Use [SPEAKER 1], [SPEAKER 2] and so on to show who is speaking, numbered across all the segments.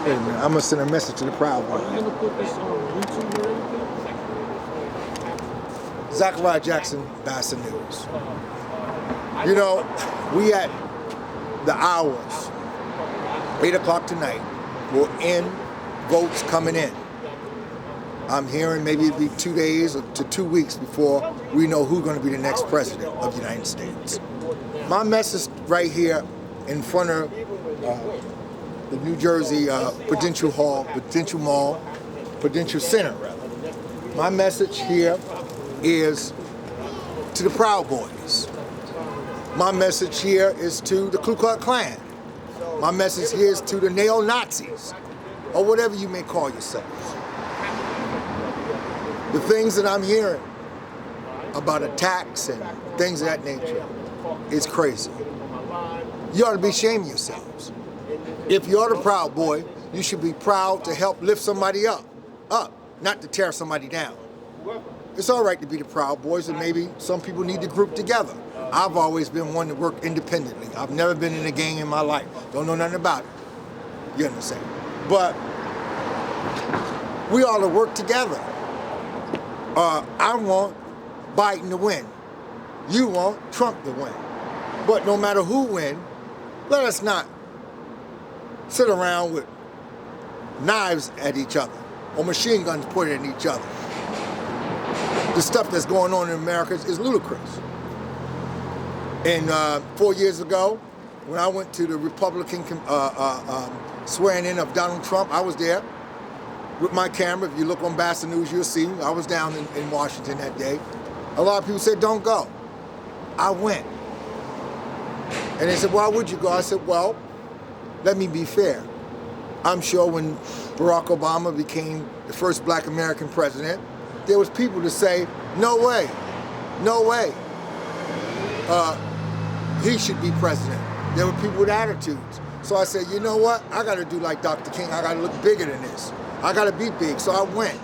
[SPEAKER 1] Wait a minute, I'm gonna send a message to the Proud
[SPEAKER 2] Are
[SPEAKER 1] Boy.
[SPEAKER 2] you gonna put this on YouTube or anything?
[SPEAKER 1] Zechariah Jackson, Bassett News. You know, we at the hours, 8 o'clock tonight, we're in, votes coming in. I'm hearing maybe it'll be 2 days to 2 weeks before we know who's gonna be the next president of the United States. My message right here in front of the New Jersey Prudential Center. My message here is to the Proud Boys. My message here is to the Ku Klux Klan. My message here is to the neo-Nazis, or whatever you may call yourselves. The things that I'm hearing about attacks and things of that nature is crazy. You ought to be ashamed of yourselves. If you're the Proud Boy, you should be proud to help lift somebody up, not to tear somebody down. It's all right to be the Proud Boys, and maybe some people need to group together. I've always been one to work independently. I've never been in a gang in my life. Don't know nothing about it. You understand? But we ought to work together. I want Biden to win. You want Trump to win. But no matter who wins, let us not sit around with knives at each other or machine guns pointed at each other. The stuff that's going on in America is ludicrous. And 4 years ago, when I went to the Republican swearing in of Donald Trump, I was there with my camera. If you look on Bassett News, you'll see I was down in Washington that day. A lot of people said, don't go. I went. And they said, why would you go? I said, well, let me be fair. I'm sure when Barack Obama became the first black American president, there was people to say, no way, no way. He should be president. There were people with attitudes. So I said, you know what? I got to do like Dr. King. I got to look bigger than this. I got to be big. So I went.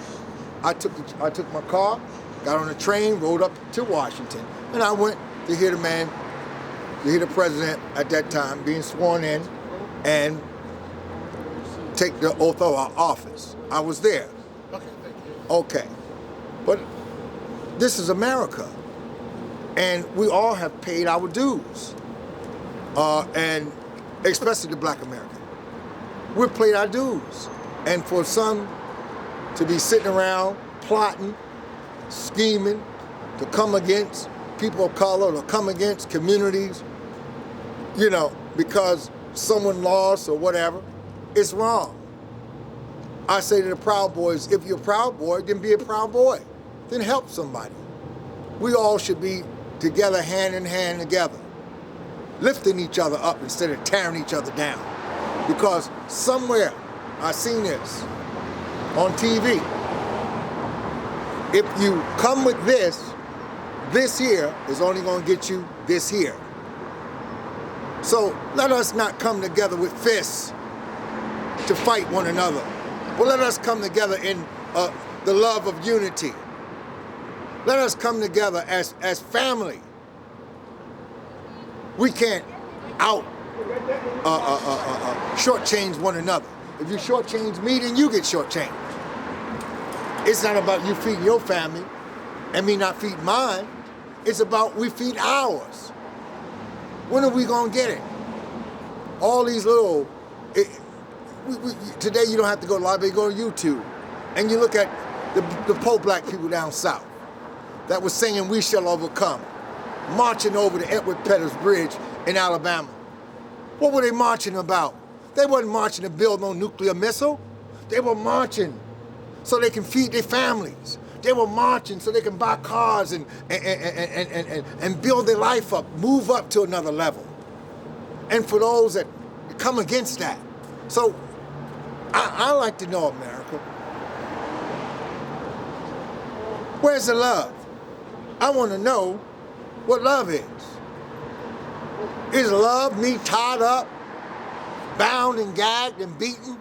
[SPEAKER 1] I took my car, got on a train, rode up to Washington, and I went to hear the man, to hear the president at that time being sworn in and take the oath of office. I was there.
[SPEAKER 2] Okay, thank you.
[SPEAKER 1] Okay. But this is America. And we all have paid our dues. And especially the black American. We've paid our dues. And for some to be sitting around plotting, scheming, to come against people of color, to come against communities, you know, because someone lost or whatever, it's wrong. I say to the Proud Boys, if you're a Proud Boy, then be a Proud Boy. Then help somebody. We all should be together, hand in hand together, lifting each other up instead of tearing each other down. Because somewhere, I seen this on TV. If you come with this here is only going to get you this here. So let us not come together with fists to fight one another. But let us come together in the love of unity. Let us come together as family. We can't shortchange one another. If you shortchange me, then you get shortchanged. It's not about you feeding your family and me not feeding mine. It's about we feed ours. When are we gonna get it? All these little, today you don't have to go to the library, go to YouTube, and you look at the poor black people down south that was singing "We Shall Overcome," marching over the Edward Pettus Bridge in Alabama. What were they marching about? They wasn't marching to build no nuclear missile. They were marching so they can feed their families. They were marching so they can buy cars and build their life up, move up to another level. And for those that come against that. So I like to know, America, where's the love? I want to know what love is. Is love me tied up, bound and gagged and beaten?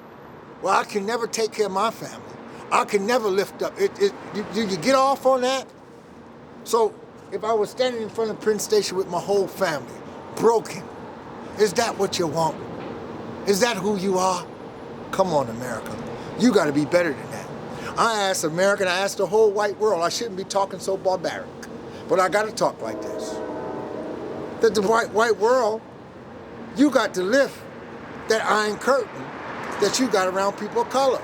[SPEAKER 1] Well, I can never take care of my family. I can never lift up. Do you get off on that? So if I was standing in front of Penn Station with my whole family, broken, is that what you want? Is that who you are? Come on, America. You got to be better than that. I asked America, and I asked the whole white world. I shouldn't be talking so barbaric, but I got to talk like this. That the white world, you got to lift that iron curtain that you got around people of color.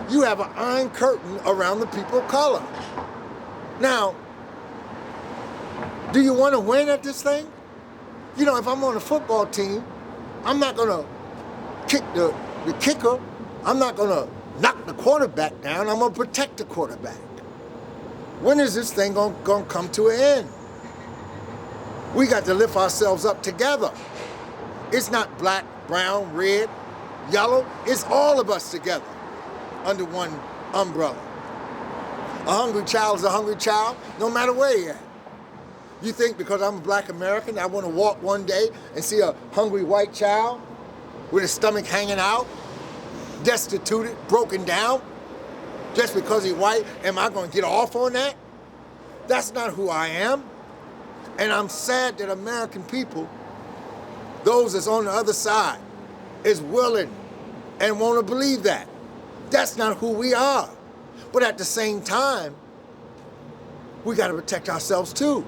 [SPEAKER 1] You have an iron curtain around the people of color. Now, do you want to win at this thing? You know, if I'm on a football team, I'm not going to kick the kicker. I'm not going to knock the quarterback down. I'm going to protect the quarterback. When is this thing going to come to an end? We got to lift ourselves up together. It's not black, brown, red, yellow. It's all of us together under one umbrella. A hungry child is a hungry child, no matter where you're at. You think because I'm a black American, I want to walk one day and see a hungry white child with his stomach hanging out, destituted, broken down, just because he's white? Am I going to get off on that? That's not who I am. And I'm sad that American people, those that's on the other side, is willing and want to believe that. That's not who we are. But at the same time, we got to protect ourselves too.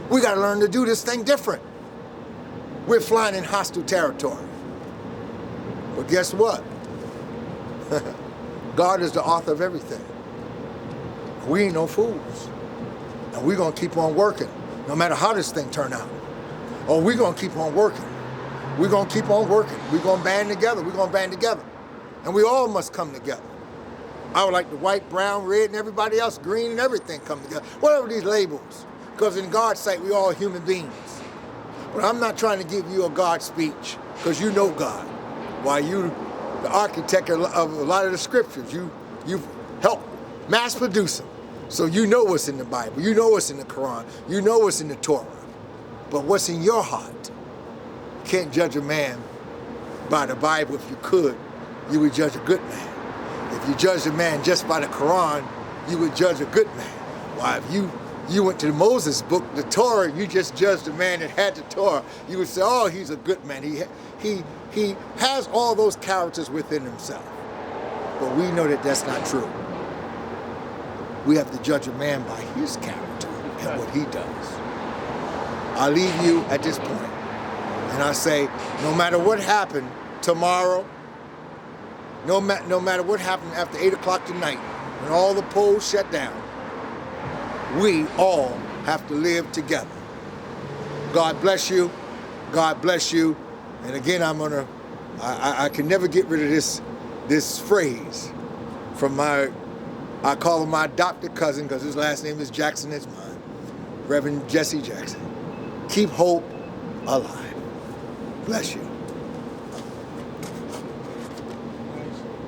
[SPEAKER 1] We got to learn to do this thing different. We're flying in hostile territory. But guess what? God is the author of everything. We ain't no fools. And we're going to keep on working, no matter how this thing turn out. Or we're going to keep on working. We're going to keep on working. We're going to band together. We're going to band together. And we all must come together. I would like the white, brown, red, and everybody else, green, and everything come together. Whatever these labels. Because in God's sight, we all human beings. But I'm not trying to give you a God speech, because you know God. Why, you, the architect of a lot of the scriptures, you've helped mass produce them. So you know what's in the Bible. You know what's in the Quran. You know what's in the Torah. But what's in your heart? You can't judge a man by the Bible. If you could, you would judge a good man. If you judge a man just by the Quran, you would judge a good man. Why, if you went to the Moses book, the Torah, you just judged the man that had the Torah, you would say, oh, he's a good man. He has all those characters within himself. But we know that that's not true. We have to judge a man by his character and what he does. I leave you at this point, and I say, no matter what happened tomorrow, no matter what happened after 8 o'clock tonight, when all the polls shut down, we all have to live together. God bless you. God bless you. And again, I can never get rid of this phrase from I call him my adopted cousin, because his last name is Jackson, it's mine. Reverend Jesse Jackson. Keep hope alive. Bless you.